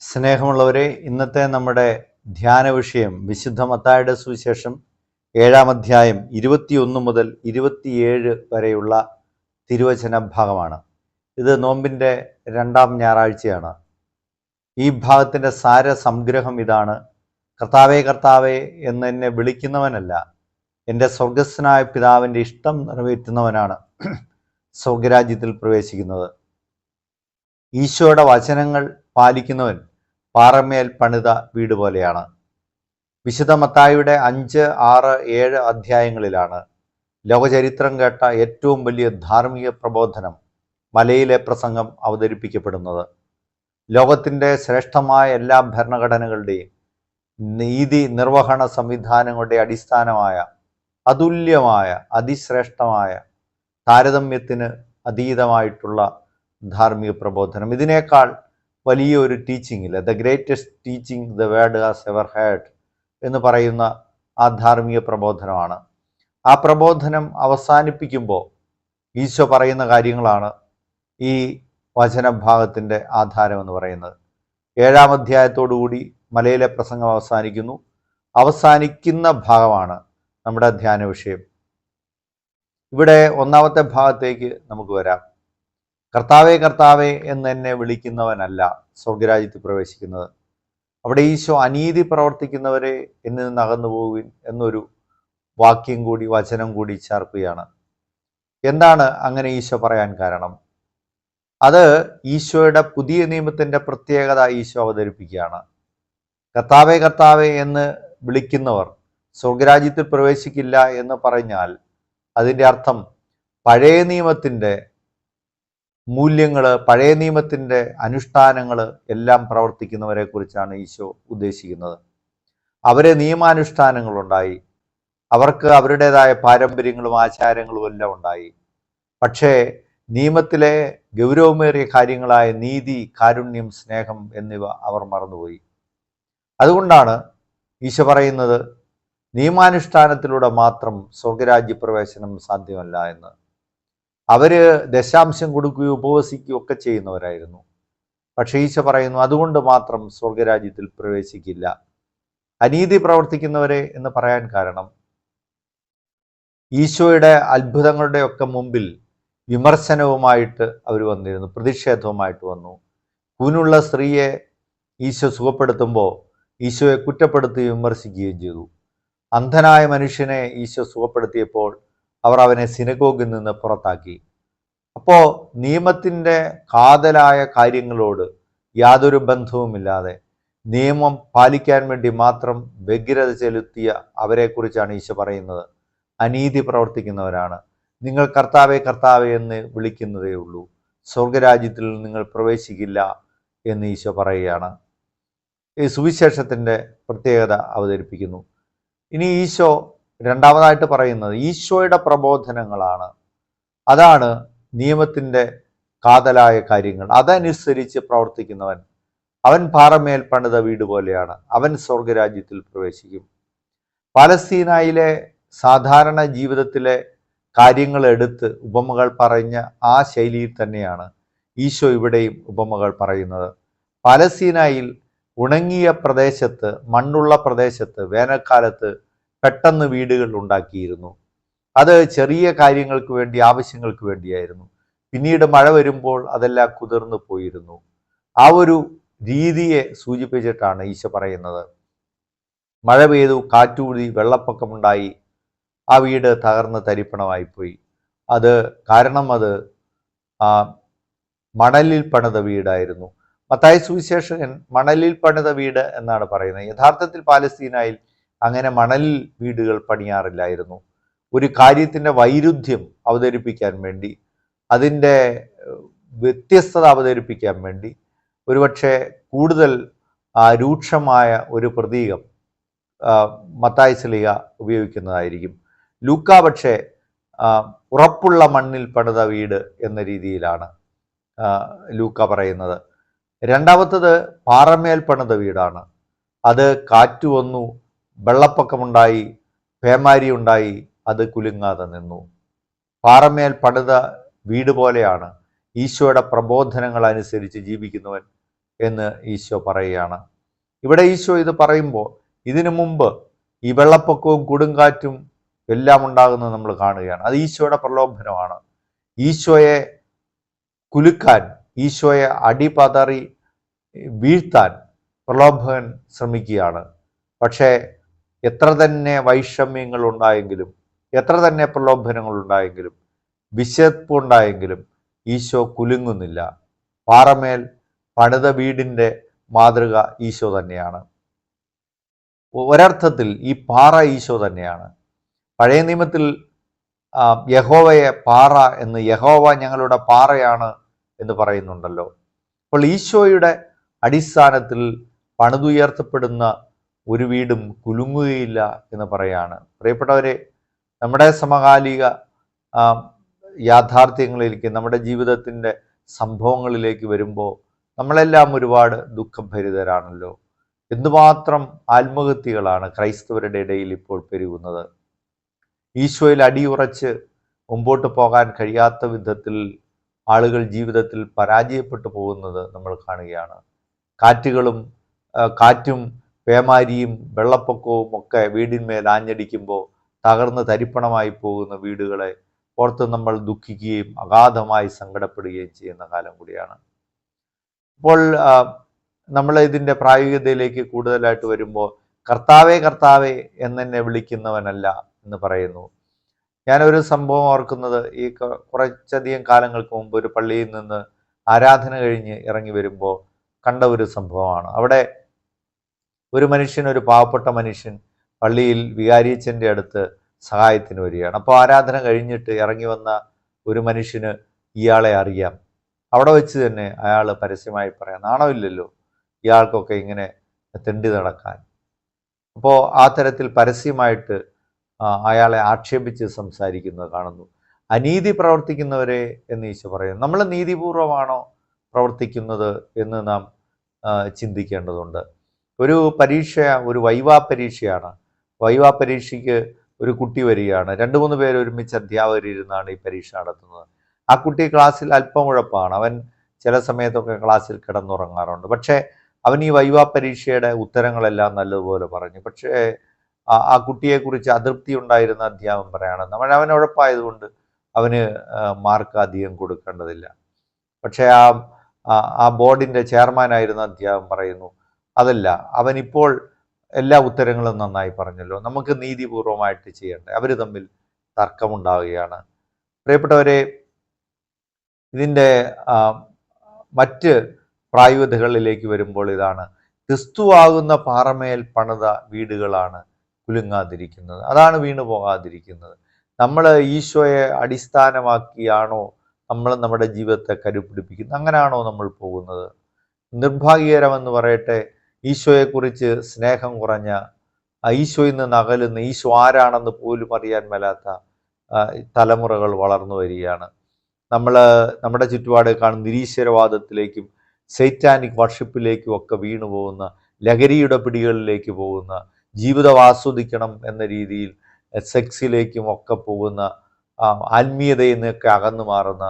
സ്നേഹമുള്ളവരെ, ഇന്നത്തെ നമ്മുടെ ധ്യാന വിഷയം വിശുദ്ധ മത്തായിയുടെ സുവിശേഷം 7-ാം അധ്യായം 21 മുതൽ 27 വരെയുള്ള തിരുവചന ഭാഗമാണ്. ഇത് നോമ്പിൻ്റെ 2-ാം ഞായറാഴ്ചയാണ്. ഈ ഭാഗത്തിൻ്റെ സാരസംഗ്രഹം ഇതാണ്: കർത്താവേ കർത്താവേ എന്നെ വിളിക്കുന്നവനല്ല, എൻ്റെ സ്വർഗസ്ഥനായ പിതാവിൻ്റെ ഇഷ്ടം നിറവേറ്റുന്നവനാണ് സ്വർഗരാജ്യത്തിൽ പ്രവേശിക്കുന്നത്. ഈശോയുടെ വചനങ്ങൾ പാലിക്കുന്നവൻ പാറമേൽ പണിത വീട് പോലെയാണ്. വിശുദ്ധ മത്തായിയുടെ 5, 6, 7 അധ്യായങ്ങളിലാണ് ലോകചരിത്രം കേട്ട ഏറ്റവും വലിയ ധാർമ്മിക പ്രബോധനം മലയിലെ പ്രസംഗം അവതരിപ്പിക്കപ്പെടുന്നത്. ലോകത്തിൻ്റെ ശ്രേഷ്ഠമായ എല്ലാ ഭരണഘടനകളുടെയും നീതി നിർവഹണ സംവിധാനങ്ങളുടെ അടിസ്ഥാനമായ അതുല്യമായ അതിശ്രേഷ്ഠമായ താരതമ്യത്തിന് അതീതമായിട്ടുള്ള ധാർമ്മിക പ്രബോധനം, ഇതിനേക്കാൾ വലിയ ഒരു ടീച്ചിങ് ഇല്ല. The greatest teaching the world has ever had എന്ന് പറയുന്ന ആ ധാർമ്മിക പ്രബോധനമാണ്. ആ പ്രബോധനം അവസാനിപ്പിക്കുമ്പോൾ ഈശോ പറയുന്ന കാര്യങ്ങളാണ് ഈ വചനഭാഗത്തിൻ്റെ ആധാരമെന്ന് പറയുന്നത്. 7-ാം അധ്യായത്തോടുകൂടി മലയിലെ പ്രസംഗം അവസാനിക്കുന്നു. അവസാനിക്കുന്ന ഭാഗമാണ് നമ്മുടെ ധ്യാന വിഷയം. ഇവിടെ ഒന്നാമത്തെ ഭാഗത്തേക്ക് നമുക്ക് വരാം. കർത്താവേ കർത്താവേ എന്നെ വിളിക്കുന്നവനല്ല സ്വർഗരാജ്യത്തിൽ പ്രവേശിക്കുന്നത്. അവിടെ ഈശോ അനീതി പ്രവർത്തിക്കുന്നവരെ എന്നിൽ നിന്ന് അകന്നു പോകുവിൻ എന്നൊരു വാക്യം കൂടി, വചനം കൂടി ചേർക്കുകയാണ്. എന്താണ് അങ്ങനെ ഈശോ പറയാൻ കാരണം? അത് ഈശോയുടെ പുതിയ നിയമത്തിൻ്റെ പ്രത്യേകത ഈശോ അവതരിപ്പിക്കുകയാണ്. കർത്താവേ കർത്താവേ എന്ന് വിളിക്കുന്നവർ സ്വർഗരാജ്യത്തിൽ പ്രവേശിക്കില്ല എന്ന് പറഞ്ഞാൽ അതിൻ്റെ അർത്ഥം പഴയ നിയമത്തിൻ്റെ മൂല്യങ്ങൾ, പഴയ നിയമത്തിൻ്റെ അനുഷ്ഠാനങ്ങൾ എല്ലാം പ്രവർത്തിക്കുന്നവരെ കുറിച്ചാണ് ഈശോ ഉദ്ദേശിക്കുന്നത്. അവരെ നിയമാനുഷ്ഠാനങ്ങളുണ്ടായി, അവർക്ക് അവരുടേതായ പാരമ്പര്യങ്ങളും ആചാരങ്ങളും എല്ലാം ഉണ്ടായി. പക്ഷേ നിയമത്തിലെ ഗൗരവമേറിയ കാര്യങ്ങളായ നീതി, കാരുണ്യം, സ്നേഹം എന്നിവ അവർ മറന്നുപോയി. അതുകൊണ്ടാണ് ഈശോ പറയുന്നത് നിയമാനുഷ്ഠാനത്തിലൂടെ മാത്രം സ്വർഗരാജ്യ പ്രവേശനം സാധ്യമല്ല എന്ന്. അവർ ദശാംശം കൊടുക്കുകയോ ഉപവസിക്കുകയോ ഒക്കെ ചെയ്യുന്നവരായിരുന്നു. പക്ഷേ ഈശോ പറയുന്നു അതുകൊണ്ട് മാത്രം സ്വർഗരാജ്യത്തിൽ പ്രവേശിക്കില്ല. അനീതി പ്രവർത്തിക്കുന്നവരെ എന്ന് പറയാൻ കാരണം ഈശോയുടെ അത്ഭുതങ്ങളുടെ ഒക്കെ മുമ്പിൽ വിമർശനവുമായിട്ട് അവർ വന്നിരുന്നു, പ്രതിഷേധവുമായിട്ട് വന്നു. കൂനുള്ള സ്ത്രീയെ ഈശോ സുഖപ്പെടുത്തുമ്പോൾ ഈശോയെ കുറ്റപ്പെടുത്തുകയും വിമർശിക്കുകയും ചെയ്തു. അന്ധനായ മനുഷ്യനെ ഈശോ സുഖപ്പെടുത്തിയപ്പോൾ അവർ അവനെ സിനഗോഗിൽ നിന്ന് പുറത്താക്കി. അപ്പോൾ നിയമത്തിൻ്റെ കാതലായ കാര്യങ്ങളോട് യാതൊരു ബന്ധവുമില്ലാതെ നിയമം പാലിക്കാൻ വേണ്ടി മാത്രം വ്യഗ്രത ചെലുത്തിയ അവരെക്കുറിച്ചാണ് ഈശോ പറയുന്നത്. അനീതി പ്രവർത്തിക്കുന്നവരാണ്. നിങ്ങൾ കർത്താവേ കർത്താവേ എന്ന് വിളിക്കുന്നതേ ഉള്ളൂ, സ്വർഗരാജ്യത്തിൽ നിങ്ങൾ പ്രവേശിക്കില്ല എന്ന് ഈശോ പറയുകയാണ്. ഈ സുവിശേഷത്തിൻ്റെ പ്രത്യേകത അവതരിപ്പിക്കുന്നു. ഇനി ഈശോ രണ്ടാമതായിട്ട് പറയുന്നത് ഈശോയുടെ പ്രബോധനങ്ങളാണ്. അതാണ് നിയമത്തിൻ്റെ കാതലായ കാര്യങ്ങൾ. അതനുസരിച്ച് പ്രവർത്തിക്കുന്നവൻ അവൻ പാറമേൽ പണിത വീട് പോലെയാണ്, അവൻ സ്വർഗരാജ്യത്തിൽ പ്രവേശിക്കും. പാലസ്തീനയിലെ സാധാരണ ജീവിതത്തിലെ കാര്യങ്ങൾ എടുത്ത് ഉപമകൾ പറഞ്ഞ ആ ശൈലിയിൽ തന്നെയാണ് ഈശോ ഇവിടെയും ഉപമകൾ പറയുന്നത്. പാലസ്തീനയിൽ ഉണങ്ങിയ പ്രദേശത്ത്, മണ്ണുള്ള പ്രദേശത്ത് വേനൽക്കാലത്ത് പെട്ടെന്ന് വീടുകൾ ഉണ്ടാക്കിയിരുന്നു. അത് ചെറിയ കാര്യങ്ങൾക്ക് വേണ്ടി, ആവശ്യങ്ങൾക്ക് വേണ്ടിയായിരുന്നു. പിന്നീട് മഴ വരുമ്പോൾ അതെല്ലാം കുതിർന്നു പോയിരുന്നു. ആ ഒരു രീതിയെ സൂചിപ്പിച്ചിട്ടാണ് ഈശോ പറയുന്നത്. മഴ പെയ്തു, കാറ്റൂതി, വെള്ളപ്പൊക്കമുണ്ടായി, ആ വീട് തകർന്ന് തരിപ്പണമായിപ്പോയി. കാരണം അത് മണലിൽ പണിത വീടായിരുന്നു. മത്തായി സുവിശേഷകൻ മണലിൽ പണിത വീട് എന്നാണ് പറയുന്നത്. യഥാർത്ഥത്തിൽ പാലസ്തീനയിൽ അങ്ങനെ മണലിൽ വീടുകൾ പണിയാറില്ലായിരുന്നു. ഒരു കാര്യത്തിൻ്റെ വൈരുദ്ധ്യം അവതരിപ്പിക്കാൻ വേണ്ടി, അതിൻ്റെ വ്യത്യസ്തത അവതരിപ്പിക്കാൻ വേണ്ടി ഒരുപക്ഷെ കൂടുതൽ രൂക്ഷമായ ഒരു പ്രതീകം മത്തായി ശ്ലീഹ ഉപയോഗിക്കുന്നതായിരിക്കും. ലൂക്കാ പക്ഷേ ഉറപ്പുള്ള മണ്ണിൽ പണിത വീട് എന്ന രീതിയിലാണ് ലൂക്ക പറയുന്നത്. രണ്ടാമത്തത് പാറമേൽ പണിത വീടാണ്. അത് കാറ്റ് വന്നു, വെള്ളപ്പൊക്കമുണ്ടായി, പേമാരി ഉണ്ടായി, അത് കുലുങ്ങാതെ നിന്നു. പാറമേൽ പണിത വീട് പോലെയാണ് ഈശോയുടെ പ്രബോധനങ്ങൾ അനുസരിച്ച് ജീവിക്കുന്നവൻ എന്ന് ഈശോ പറയുകയാണ്. ഇവിടെ ഈശോ ഇത് പറയുമ്പോൾ ഇതിനു മുമ്പ് ഈ വെള്ളപ്പൊക്കവും കൊടുങ്കാറ്റും എല്ലാം ഉണ്ടാകുന്നത് നമ്മൾ കാണുകയാണ്. അത് ഈശോയുടെ പ്രലോഭനമാണ്. ഈശോയെ കുലുക്കാൻ, ഈശോയെ അടിപതറി വീഴ്ത്താൻ പ്രലോഭകൻ ശ്രമിക്കുകയാണ്. പക്ഷേ എത്ര തന്നെ വൈഷമ്യങ്ങൾ ഉണ്ടായെങ്കിലും, എത്ര തന്നെ പ്രലോഭനങ്ങൾ ഉണ്ടായെങ്കിലും, വിശപ്പുണ്ടായെങ്കിലും ഈശോ കുലുങ്ങുന്നില്ല. പാറമേൽ പണിത വീടിൻ്റെ മാതൃക ഈശോ തന്നെയാണ്. ഒരർത്ഥത്തിൽ ഈ പാറ ഈശോ തന്നെയാണ്. പഴയ നിയമത്തിൽ യഹോവയെ പാറ എന്ന്, യഹോവ ഞങ്ങളുടെ പാറയാണ് എന്ന് പറയുന്നുണ്ടല്ലോ. അപ്പോൾ ഈശോയുടെ അടിസ്ഥാനത്തിൽ പണിതുയർത്തപ്പെടുന്ന ഒരു വീടും കുലുങ്ങുകയില്ല എന്ന് പറയാണ്. പ്രിയപ്പെട്ടവരെ, നമ്മുടെ സമകാലിക യാഥാർത്ഥ്യങ്ങളിലേക്ക്, നമ്മുടെ ജീവിതത്തിൻ്റെ സംഭവങ്ങളിലേക്ക് വരുമ്പോൾ നമ്മളെല്ലാം ഒരുപാട് ദുഃഖഭരിതരാണല്ലോ. എന്തുമാത്രം ആത്മഹത്യകളാണ് ക്രൈസ്തവരുടെ ഇടയിൽ ഇപ്പോൾ പെരുകുന്നത്. ഈശോയിൽ അടിയുറച്ച് മുമ്പോട്ട് പോകാൻ കഴിയാത്ത വിധത്തിൽ ആളുകൾ ജീവിതത്തിൽ പരാജയപ്പെട്ടു പോകുന്നത് നമ്മൾ കാണുകയാണ്. കാറ്റും പേമാരിയും വെള്ളപ്പൊക്കവും ഒക്കെ വീടിന്മേൽ ആഞ്ഞടിക്കുമ്പോൾ തകർന്ന് തരിപ്പണമായി പോകുന്ന വീടുകളെ ഓർത്ത് നമ്മൾ ദുഃഖിക്കുകയും അഗാധമായി സങ്കടപ്പെടുകയും ചെയ്യുന്ന കാലം കൂടിയാണ്. അപ്പോൾ നമ്മൾ ഇതിൻ്റെ പ്രായോഗികതയിലേക്ക് കൂടുതലായിട്ട് വരുമ്പോൾ കർത്താവേ കർത്താവേ എന്നെ വിളിക്കുന്നവനല്ല എന്ന് പറയുന്നു. ഞാനൊരു സംഭവം ഓർക്കുന്നത്, ഈ കുറച്ചധികം കാലങ്ങൾക്ക് മുമ്പ് ഒരു പള്ളിയിൽ നിന്ന് ആരാധന കഴിഞ്ഞ് ഇറങ്ങി വരുമ്പോൾ കണ്ട ഒരു സംഭവമാണ്. അവിടെ ഒരു മനുഷ്യൻ, ഒരു പാവപ്പെട്ട മനുഷ്യൻ പള്ളിയിൽ വികാരിയച്ഛൻ്റെ അടുത്ത് സഹായത്തിന് വരികയാണ്. അപ്പോൾ ആരാധന കഴിഞ്ഞിട്ട് ഇറങ്ങി വന്ന ഒരു മനുഷ്യന് ഇയാളെ അറിയാം. അവിടെ വെച്ച് തന്നെ അയാൾ പരസ്യമായി പറയാം, നാണമില്ലല്ലോ ഇയാൾക്കൊക്കെ ഇങ്ങനെ തെണ്ടി നടക്കാൻ. അപ്പോൾ ആ തരത്തിൽ പരസ്യമായിട്ട് അയാളെ ആക്ഷേപിച്ച് സംസാരിക്കുന്നത് കാണുന്നു. അനീതി പ്രവർത്തിക്കുന്നവരെ എന്ന് ഈശോ പറയുന്നു. നമ്മൾ നീതിപൂർവമാണോ പ്രവർത്തിക്കുന്നത് എന്ന് നാം ചിന്തിക്കേണ്ടതുണ്ട്. ഒരു പരീക്ഷ, ഒരു വൈവാ പരീക്ഷയാണ്. വൈവാ പരീക്ഷയ്ക്ക് ഒരു കുട്ടി വരികയാണ്. 2-3 പേര് ഒരുമിച്ച് അധ്യാപകരിരുന്നാണ് ഈ പരീക്ഷ നടത്തുന്നത്. ആ കുട്ടി ക്ലാസ്സിൽ അല്പം ഉഴപ്പാണ്. അവൻ ചില സമയത്തൊക്കെ ക്ലാസ്സിൽ കിടന്നുറങ്ങാറുണ്ട്. പക്ഷേ അവൻ ഈ വൈവാ പരീക്ഷയുടെ ഉത്തരങ്ങളെല്ലാം നല്ലതുപോലെ പറഞ്ഞു. പക്ഷേ ആ കുട്ടിയെക്കുറിച്ച് അതൃപ്തി ഉണ്ടായിരുന്ന അധ്യാപകൻ പറയാണ്, അവൻ ഉഴപ്പായതുകൊണ്ട് അവന് മാർക്ക് അധികം കൊടുക്കേണ്ടതില്ല. പക്ഷേ ആ ബോർഡിൻ്റെ ചെയർമാനായിരുന്ന അധ്യാപകൻ പറയുന്നു, അതല്ല, അവനിപ്പോൾ എല്ലാ ഉത്തരങ്ങളും നന്നായി പറഞ്ഞല്ലോ, നമുക്ക് നീതിപൂർവമായിട്ട് ചെയ്യണ്ടേ. അവർ തമ്മിൽ തർക്കമുണ്ടാവുകയാണ്. പ്രിയപ്പെട്ടവരെ, ഇതിൻ്റെ മറ്റ് പ്രായോഗികതകളിലേക്ക് വരുമ്പോൾ ഇതാണ്, ക്രിസ്തുവാകുന്ന പാറമേൽ പണിത വീടുകളാണ് കുലുങ്ങാതിരിക്കുന്നത്, അതാണ് വീണു പോകാതിരിക്കുന്നത്. നമ്മൾ ഈശോയെ അടിസ്ഥാനമാക്കിയാണോ നമ്മൾ നമ്മുടെ ജീവിതത്തെ കരുപിടിപ്പിക്കുന്നത്? അങ്ങനെയാണോ നമ്മൾ പോകുന്നത്? നിർഭാഗ്യകരമെന്ന് പറയട്ടെ, ഈശോയെക്കുറിച്ച് സ്നേഹം കുറഞ്ഞ, ഈശോയിൽ നിന്ന് അകലുന്ന, ഈശോ ആരാണെന്ന് പോലും അറിയാൻ മേലാത്ത തലമുറകൾ വളർന്നു വരികയാണ്. നമ്മുടെ ചുറ്റുപാട് കാണുന്ന നിരീശ്വരവാദത്തിലേക്കും സൈറ്റാനിക് വർഷിപ്പിലേക്കും ഒക്കെ വീണു പോകുന്ന, ലഹരിയുടെ പിടികളിലേക്ക് പോകുന്ന, ജീവിതം ആസ്വദിക്കണം എന്ന രീതിയിൽ സെക്സിലേക്കും ഒക്കെ പോകുന്ന, ആത്മീയതയിൽ നിന്നൊക്കെ അകന്നു മാറുന്ന,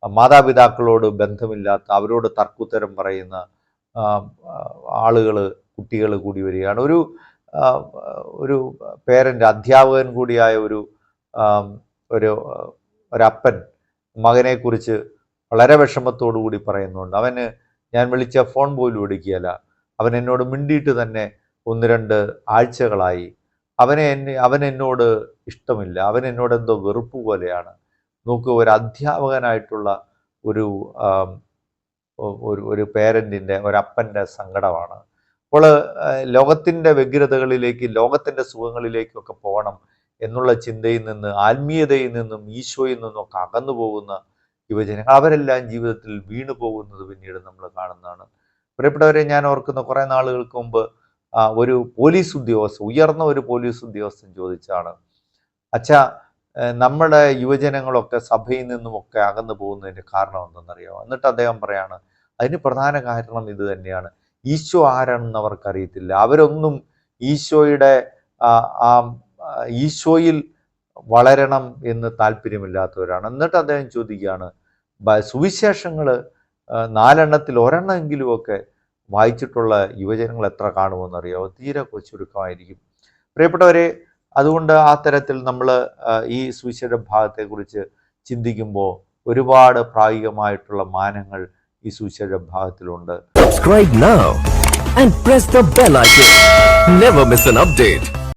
മാതാപിതാക്കളോട് ബന്ധമില്ലാത്ത, അവരോട് തർക്കുത്തരം പറയുന്ന കുട്ടികൾ കൂടി വരികയാണ്. ഒരു പേരൻ്റ്, അധ്യാപകൻ കൂടിയായ ഒരപ്പൻ മകനെക്കുറിച്ച് വളരെ വിഷമത്തോടു കൂടി പറയുന്നുണ്ട്. അവന് ഞാൻ വിളിച്ച ഫോൺ പോലും എടുക്കുകയില്ല, അവൻ എന്നോട് മിണ്ടിയിട്ട് തന്നെ 1-2 ആഴ്ചകളായി, അവൻ എന്നോട് ഇഷ്ടമില്ല, അവൻ എന്നോട് എന്തോ വെറുപ്പ് പോലെയാണ്. നോക്കൂ, ഒരു അധ്യാപകനായിട്ടുള്ള ഒരു പേരൻറ്റിൻ്റെ, ഒരപ്പൻ്റെ സങ്കടമാണ്. അപ്പോൾ ലോകത്തിൻ്റെ വ്യഗ്രതകളിലേക്ക്, ലോകത്തിൻ്റെ സുഖങ്ങളിലേക്കൊക്കെ പോകണം എന്നുള്ള ചിന്തയിൽ നിന്ന്, ആത്മീയതയിൽ നിന്നും ഈശോയിൽ നിന്നൊക്കെ അകന്നു പോകുന്ന യുവജനങ്ങൾ, അവരെല്ലാം ജീവിതത്തിൽ വീണു പോകുന്നത് പിന്നീട് നമ്മൾ കാണുന്നതാണ്. പ്രിയപ്പെട്ടവരെ, ഞാൻ ഓർക്കുന്ന കുറേ നാളുകൾക്ക് മുമ്പ് ഒരു പോലീസ് ഉദ്യോഗസ്ഥൻ, ഉയർന്ന ഒരു പോലീസ് ഉദ്യോഗസ്ഥൻ ചോദിച്ചാണ്, അച്ഛാ, നമ്മുടെ യുവജനങ്ങളൊക്കെ സഭയിൽ നിന്നുമൊക്കെ അകന്നു പോകുന്നതിൻ്റെ കാരണം എന്തെന്നറിയാമോ? എന്നിട്ട് അദ്ദേഹം പറയാണ്, അതിന് പ്രധാന കാരണം ഇത് തന്നെയാണ്, ഈശോ ആരാണെന്ന് അവർക്കറിയത്തില്ല, അവരൊന്നും ഈശോയിൽ വളരണം എന്ന് താല്പര്യമില്ലാത്തവരാണ്. എന്നിട്ട് അദ്ദേഹം ചോദിക്കുകയാണ്, സുവിശേഷങ്ങൾ 4 ഒരെണ്ണമെങ്കിലുമൊക്കെ വായിച്ചിട്ടുള്ള യുവജനങ്ങൾ എത്ര കാണുമെന്നറിയാമോ? തീരെ ചുരുക്കമായിരിക്കും. പ്രിയപ്പെട്ടവരെ, അതുകൊണ്ട് ആ തരത്തിൽ നമ്മൾ ഈ സുവിശേഷ ഭാഗത്തെക്കുറിച്ച് ചിന്തിക്കുമ്പോൾ ഒരുപാട് പ്രായോഗികമായിട്ടുള്ള മാനങ്ങൾ ഈ സുവിശേഷ ഭാഗത്തിലുണ്ട്. Subscribe now and press the bell icon. Never miss an update.